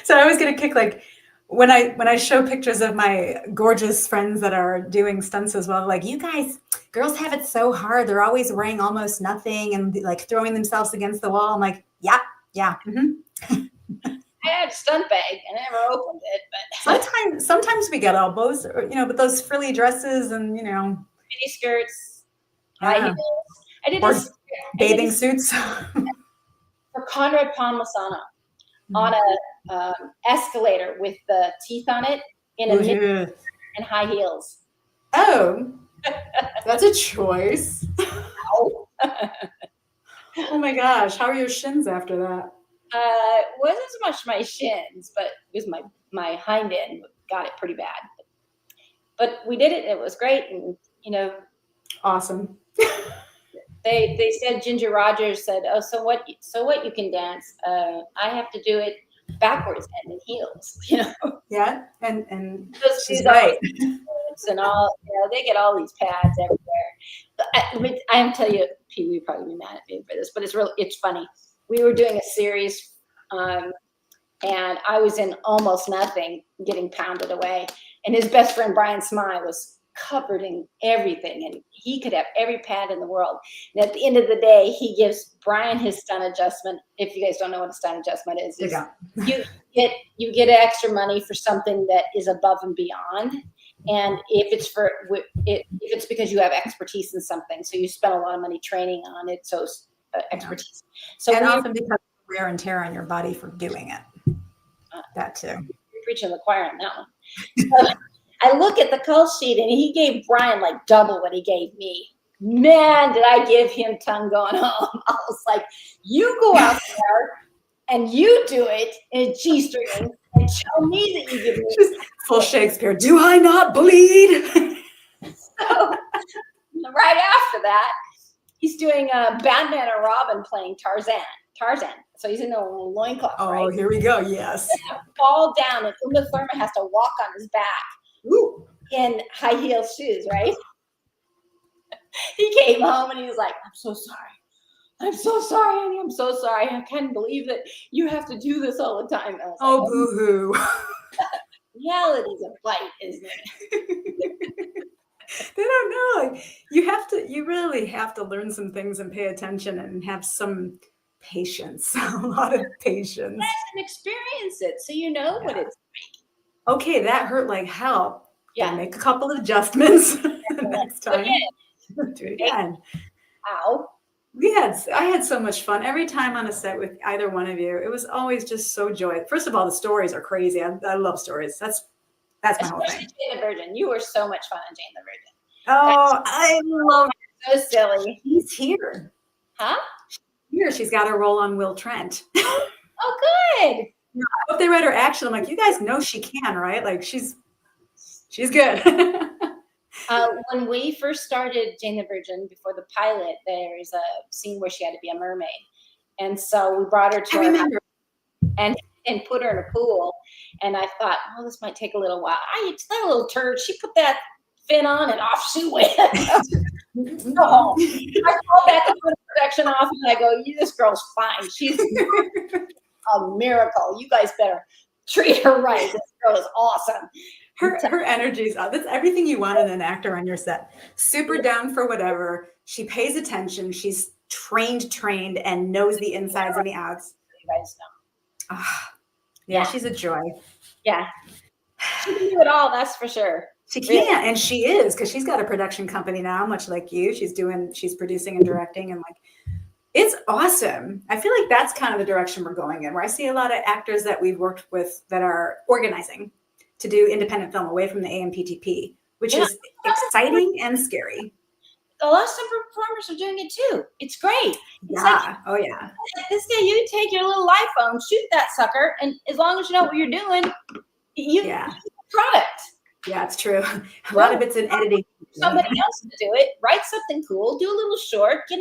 So I always get a kick, like when I show pictures of my gorgeous friends that are doing stunts as well, like, you guys, girls have it so hard. They're always wearing almost nothing and like throwing themselves against the wall. I'm like, yeah. I had a stunt bag and I never opened it, but Sometimes we get elbows, or, but those frilly dresses and mini skirts, high yeah. heels. I did Or this bathing suits. for Conrad Palmisano on a escalator with the teeth on it in a mini and high heels. Oh, that's a choice. Ow. Oh my gosh, how are your shins after that? It wasn't so much my shins, but it was my hind end got it pretty bad. But we did it. It was great, and Awesome. they said Ginger Rogers said, "Oh, so what? You can dance? I have to do it backwards and in heels." Yeah, and Those she's shoes right. and all, they get all these pads everywhere. I am telling you, Pete, we'd probably be mad at me for this, but it's funny. We were doing a series, and I was in almost nothing, getting pounded away, and his best friend Brian Smye was covered in everything, and he could have every pad in the world. And at the end of the day, he gives Brian his stunt adjustment. If you guys don't know what a stunt adjustment is, you get extra money for something that is above and beyond. And if it's because you have expertise in something, so you spend a lot of money training on it, so expertise. So and often because of wear and tear on your body for doing it. That too. You're preaching the choir on that one. So I look at the call sheet, and he gave Brian like double what he gave me. Man, did I give him tongue going home. I was like, you go out there and you do it in G-string and tell me that you give me just full Shakespeare. Do I not bleed? So right after that, he's doing Batman and Robin playing Tarzan. So he's in a loincloth. Oh, right? Here we go. Yes. Fall down, and Uma Thurman has to walk on his back. Ooh. In high heel shoes, right? He came home and he was like, I'm so sorry, honey. I'm so sorry. I can't believe that you have to do this all the time. Oh, boo-hoo. Reality's a fight, isn't it? They don't know. Like, you really have to learn some things and pay attention and have some patience, a lot of patience. And experience it so you know what it's like. Okay, that hurt like hell. Yeah. Make a couple of adjustments the next time. Do it again. Ow. I had so much fun every time on a set with either one of you. It was always just so joyous. First of all, the stories are crazy. I love stories. That's my whole thing. Jane the Virgin. You were so much fun on Jane the Virgin. Oh, I love it. So silly. He's here. Huh? Here, she's got her role on Will Trent. Oh, good. I hope they read her action. I'm like, you guys know she can, right? Like, she's good. When we first started Jane the Virgin, before the pilot, there's a scene where she had to be a mermaid. And so we brought her to our house and put her in a pool. And I thought, oh, this might take a little while. It's that little turd. She put that fin on and off she went. No. I called back and put the production off and I go, this girl's fine. She's a miracle. You guys better treat her right. This girl is awesome. Her energy is that's everything you want in an actor on your set. Super down for whatever. She pays attention. She's trained and knows the insides and the outs. You guys know. Yeah, she's a joy. Yeah. She can do it all, that's for sure. She can, and she is, because she's got a production company now, much like you. She's producing and directing, and like, it's awesome. I feel like that's kind of the direction we're going in, where I see a lot of actors that we've worked with that are organizing to do independent film away from the AMPTP, which is exciting and scary. A lot of some performers are doing it too. It's great. It's Oh yeah. This day you take your little iPhone, shoot that sucker, and as long as you know what you're doing, you get the product. Yeah, it's true. A lot of it's in editing. Somebody else to do it. Write something cool. Do a little short. Get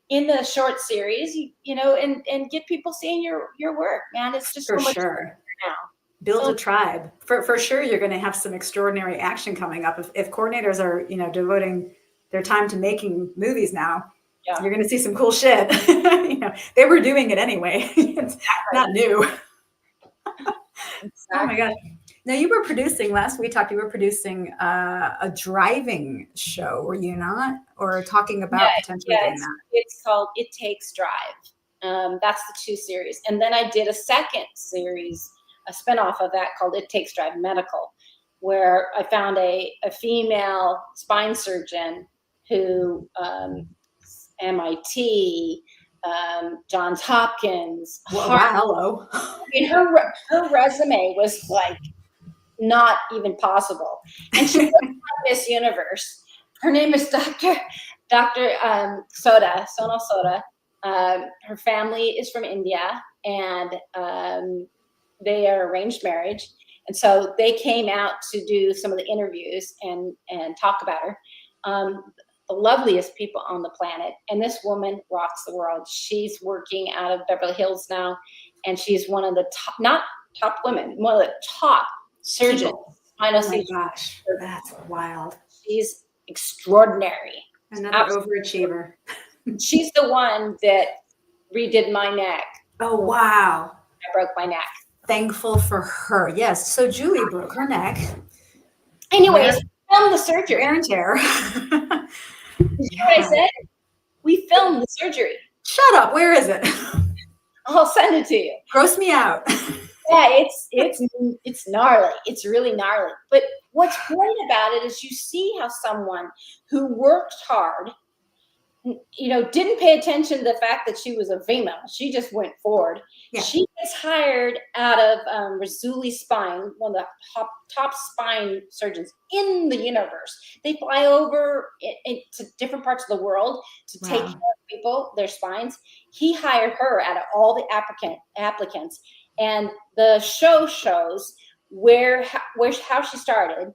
in the short series, and get people seeing your work. Man, it's just for so much sure now. Build a tribe. For sure, you're going to have some extraordinary action coming up. If coordinators are, devoting their time to making movies now, you're going to see some cool shit. They were doing it anyway. It's not new. Oh my gosh. Now you were producing, last we talked, you were producing a driving show, were you not? Or talking about potentially doing that? It's called It Takes Drive. That's the 2 series. And then I did a second series, a spinoff of that called It Takes Drive Medical, where I found a female spine surgeon who MIT, Johns Hopkins. Hello. I mean, her resume was like not even possible, and she was on Miss Universe. Her name is Dr. Sonal Soda. Her family is from India, and they are arranged marriage, and so they came out to do some of the interviews and talk about her. The loveliest people on the planet, and this woman rocks the world. She's working out of Beverly Hills now, and she's one of the top, not top women, one of the top surgeons. Oh my gosh, that's wild. She's extraordinary. Another overachiever. She's the one that redid my neck. Oh wow! I broke my neck. Thankful for her. Yes. So Julie broke her neck. Anyways, filmed the surgery. Wear and tear. Did you hear what I said? We filmed the surgery. Shut up. Where is it? I'll send it to you. Gross me out. Yeah, it's gnarly. It's really gnarly. But what's great about it is you see how someone who worked hard, didn't pay attention to the fact that she was a female. She just went forward. Yeah. She gets hired out of Rizzoli Spine, one of the top spine surgeons in the universe. They fly over to different parts of the world to take care of people, their spines. He hired her out of all the applicants. And the show shows how she started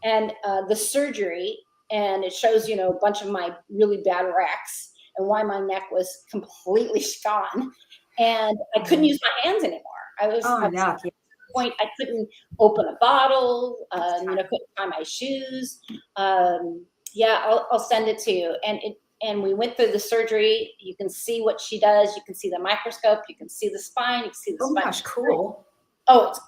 and the surgery. And it shows, a bunch of my really bad wrecks and why my neck was completely gone. And I couldn't use my hands anymore. I was at the point I couldn't open a bottle, couldn't tie my shoes. I'll send it to you. And we went through the surgery. You can see what she does. You can see the microscope. You can see the spine. You can see the spine. Oh gosh, cool. Oh, it's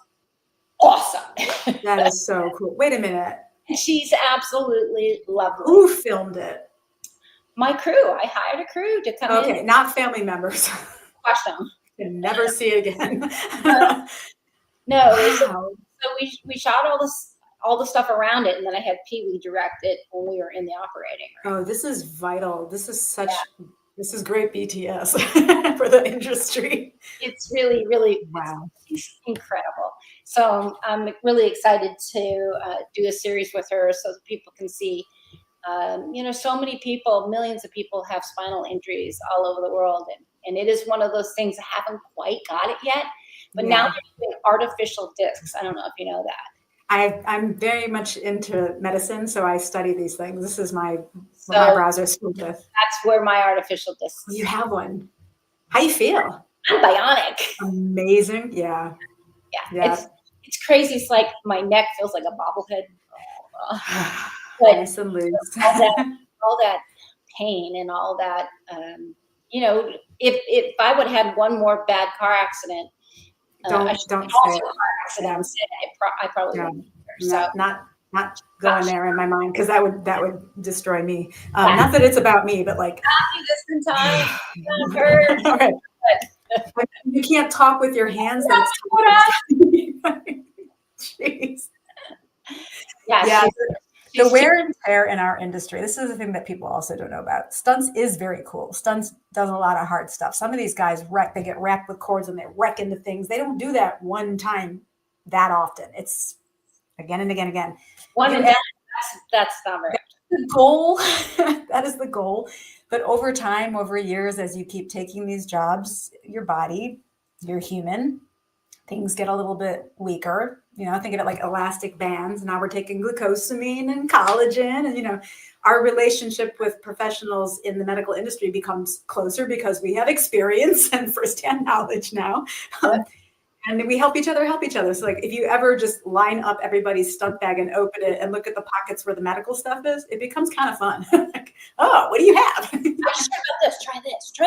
awesome. That is so cool. Wait a minute. She's absolutely lovely. Who filmed it? My crew. I hired a crew to come in. Okay, not family members. Watch them. Can never see it again. No. So we shot all the stuff around it, and then I had Pee Wee direct it when we were in the operating room. Oh, this is vital. This is great BTS for the industry. It's really, really it's incredible. So I'm really excited to do a series with her so that people can see, so many people, millions of people have spinal injuries all over the world. And it is one of those things that haven't quite got it yet. But now they're doing artificial discs. I don't know if you know that. I'm very much into medicine, so I study these things. This is my browser school with. That's where my artificial discs. You have one. How you feel? I'm bionic. Amazing. Yeah. It's crazy. It's like my neck feels like a bobblehead. But nice and loose. all that pain and all that. If I would have had one more bad car accident, don't say it. I probably wouldn't. So not going there in my mind, because that would destroy me. Not that it's about me, but like this in time. Okay. You can't talk with your hands. Jeez. Yeah. The wear and tear in our industry. This is the thing that people also don't know about. Stunts is very cool. Stunts does a lot of hard stuff. Some of these guys they get wrapped with cords and they wreck into things. They don't do that one time that often. It's again and again and again. That's not right. The goal. That is the goal. But over time, over years, as you keep taking these jobs, your body, you're human, things get a little bit weaker. Think of it like elastic bands. Now we're taking glucosamine and collagen, and our relationship with professionals in the medical industry becomes closer because we have experience and firsthand knowledge now. And we help each other. So like if you ever just line up everybody's stunt bag and open it and look at the pockets where the medical stuff is, it becomes kind of fun. Like, oh, what do you have? I just heard about this. Try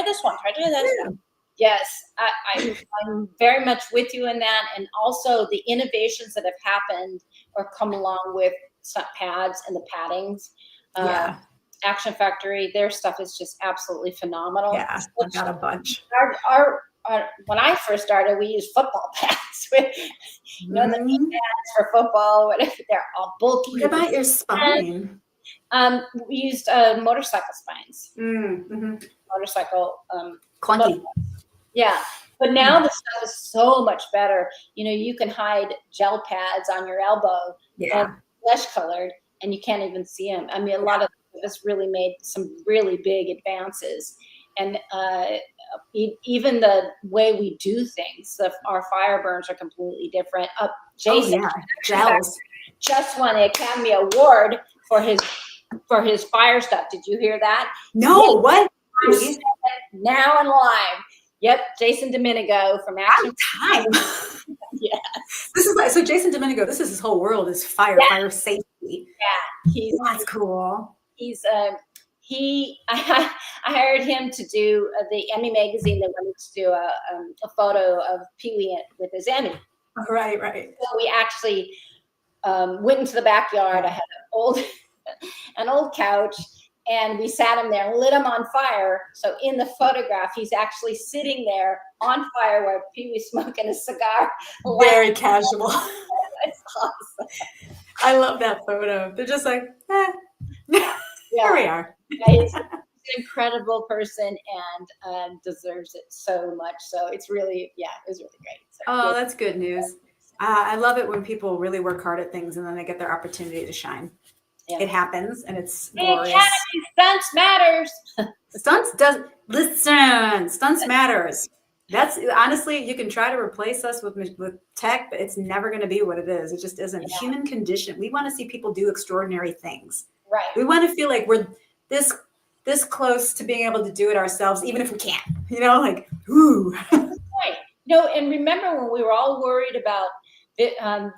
this one. Try this one. Yes, I'm very much with you in that. And also the innovations that have happened or come along with stunt pads and the paddings. Action Factory, their stuff is just absolutely phenomenal. Yeah, I've got a bunch. Our when I first started, we used football pads. The knee pads for football, whatever. They're all bulky. What about your spine? We used motorcycle spines. Motorcycle clunky. Yeah, but now the stuff is so much better. You can hide gel pads on your elbow, and flesh colored, and you can't even see them. I mean, a lot of this really made some really big advances, and even the way we do things, our fire burns are completely different. Jason gels just won the Academy Award for his fire stuff. Did you hear that? No, what? Now and live. Yep, Jason Domenico from Action. Time. Yeah. This is so Jason Domenico. This is his whole world is fire safety. Yeah, that's cool. He's I hired him to do the Emmy magazine. They wanted to do a photo of Pee-wee with his Emmy. Right. So we actually went into the backyard. I had an old couch. And we sat him there and lit him on fire. So in the photograph, he's actually sitting there on fire while Pee-wee's smoking a cigar. Very casual. It's awesome. I love that photo. They're just like, here we are. He's an incredible person and deserves it so much. So it's really, it was really great. So, that's good news. I love it when people really work hard at things and then they get their opportunity to shine. Yeah. It happens and it's glorious. Stunts matters. Stunts matters. That's honestly, you can try to replace us with tech, but it's never going to be what it is. It just isn't. Human condition. We want to see people do extraordinary things. Right. We want to feel like we're this close to being able to do it ourselves, even if we can't. Like, ooh. Right. And remember when we were all worried about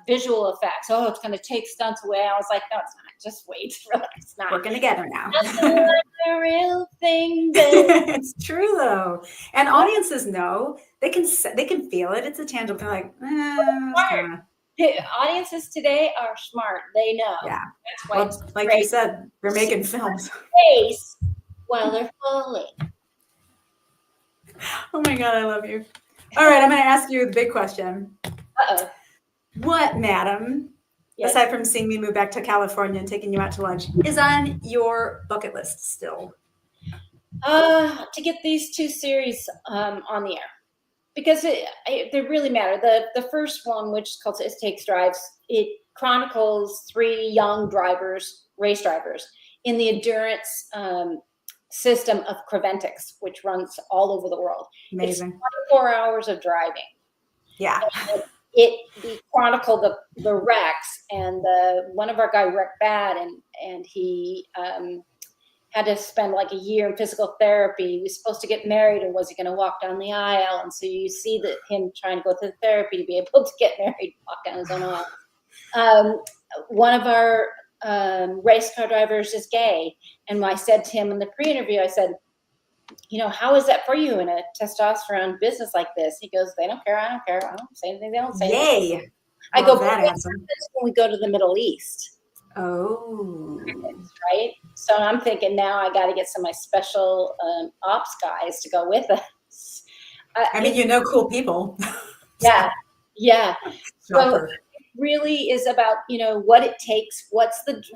visual effects? Oh, it's going to take stunts away. I was like, no, it's not. Just wait. It's not working together now. That's the real thing. It's true though, and audiences know they can feel it. It's a tangible. They're like, audiences today are smart. They know. Yeah, that's why. Like you said, they're making films. Face while they're falling. Oh my God, I love you. All right, I'm going to ask you the big question. What, madam? Yes. Aside from seeing me move back to California and taking you out to lunch, is on your bucket list still? To get these 2 series on the air, because they really matter. The first one, which is called It Takes Drives, it chronicles 3 young race drivers, in the endurance system of Craventics, which runs all over the world. Amazing. It's 24 hours of driving. Yeah. We chronicled the wrecks, and one of our guys wrecked bad, and he had to spend like a year in physical therapy. He was supposed to get married, and was he going to walk down the aisle? And so you see that him trying to go through therapy to be able to get married, walk down his own aisle. One of our race car drivers is gay, and I said to him in the pre-interview, I said, how is that for you in a testosterone business like this? He goes, they don't care. I don't care. I don't say anything. They don't say anything. Yay. I go, that answer. When we go to the Middle East. Oh. Right. So I'm thinking now I got to get some of my special ops guys to go with us. I mean, cool people. Yeah. Yeah. So really is about, what it takes,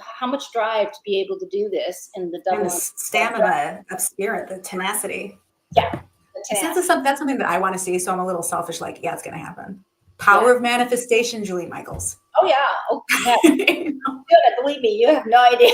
how much drive to be able to do this in the double. And the stamina of spirit, the tenacity. Yeah. That's something that I want to see. So I'm a little selfish, like, it's going to happen. Power of manifestation, Julie Michaels. Oh yeah. Oh, yeah. Good. Believe me, you have no idea.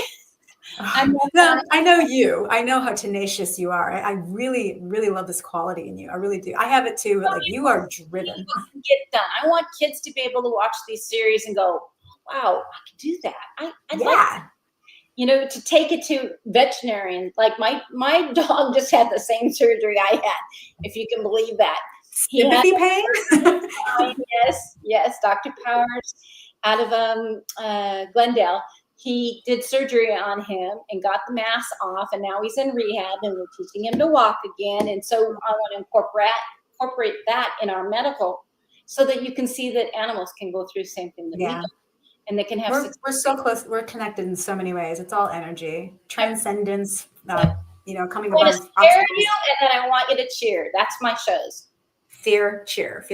I know you. I know how tenacious you are. I really, really love this quality in you. I really do. I have it too. But you are driven. Get done. I want kids to be able to watch these series and go, "Wow, I can do that." I'd like, to take it to veterinarians. Like my dog just had the same surgery I had, if you can believe that. He had Sympathy pain? yes, Dr. Powers out of Glendale. He did surgery on him and got the mass off, and now he's in rehab, and we're teaching him to walk again. And so I want to incorporate that in our medical, so that you can see that animals can go through the same thing that we do, and they can have. We're so close. We're connected in so many ways. It's all energy, transcendence. Coming I want above to scare obstacles. you, and then I want you to cheer. That's my shows. Fear, cheer.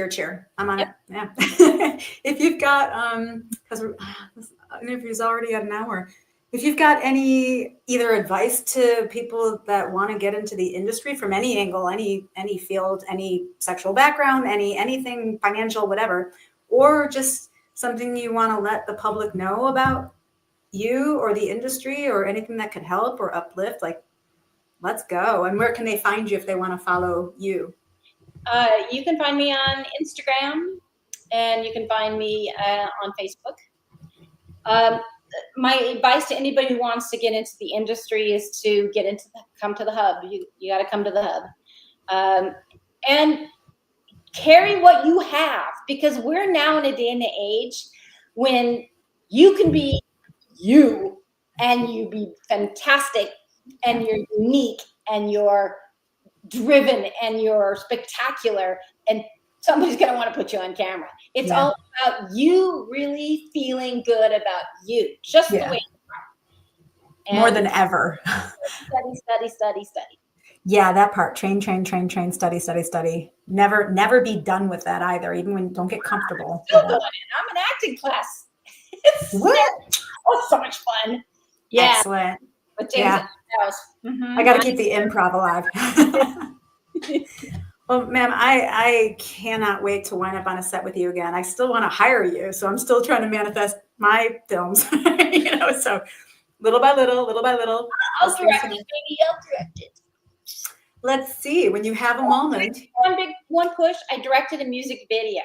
I'm on it. Yeah. If you've got, because this interview's already at an hour. If you've got any either advice to people that want to get into the industry from any angle, any field, any sexual background, anything financial, whatever, or just something you want to let the public know about you or the industry or anything that could help or uplift, like, let's go. And where can they find you if they want to follow you? You can find me on Instagram, and you can find me on Facebook. My advice to anybody who wants to get into the industry is to come to the hub. You got to come to the hub, and carry what you have, because we're now in a day and age when you can be you, and you be fantastic, and you're unique, and you're driven, and you're spectacular, and somebody's going to want to put you on camera. It's all about you really feeling good about you, just the way you are. And more than ever. Study. Yeah, that part. Train, study. Never be done with that either, even when don't get comfortable. I'm still doing it. I'm an acting class. It's so much fun. Yeah. Excellent. With James I got to keep the improv alive. Well, ma'am, I cannot wait to wind up on a set with you again. I still want to hire you, so I'm still trying to manifest my films. So little by little. I'll direct it, baby. I'll direct it. Let's see. When you have a moment. One push. I directed a music video.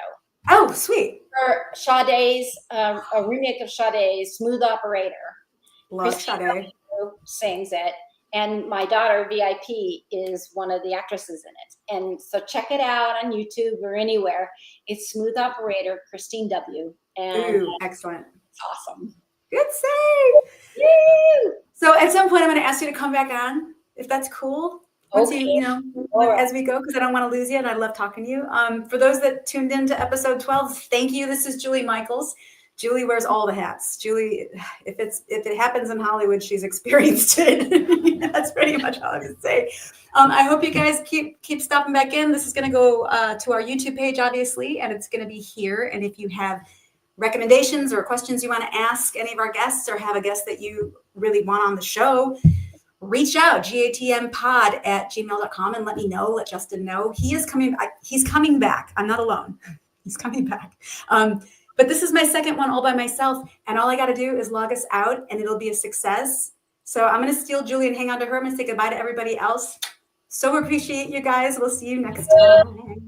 Oh, sweet. For Sade's, a remake of Sade's "Smooth Operator." Love Sade. Sings it, and my daughter VIP is one of the actresses in it. And so check it out on YouTube or anywhere. It's "Smooth Operator," Christine W. And excellent. It's awesome. Good save. Woo! So at some point, I'm going to ask you to come back on, if that's cool. Once as we go, because I don't want to lose you, and I love talking to you. For those that tuned in to episode 12, thank you. This is Julie Michaels. Julie wears all the hats. Julie, if it happens in Hollywood, she's experienced it. That's pretty much all I can say. I hope you guys keep stopping back in. This is going to go to our YouTube page, obviously, and it's going to be here. And if you have recommendations or questions you want to ask any of our guests, or have a guest that you really want on the show, reach out, gatmpod@gmail.com, and let me know, let Justin know. He's coming back. I'm not alone. He's coming back. But this is my second one all by myself, and all I got to do is log us out, and it'll be a success. So I'm going to steal Julie and hang on to her. I'm going to say goodbye to everybody else. So appreciate you guys. We'll see you next time.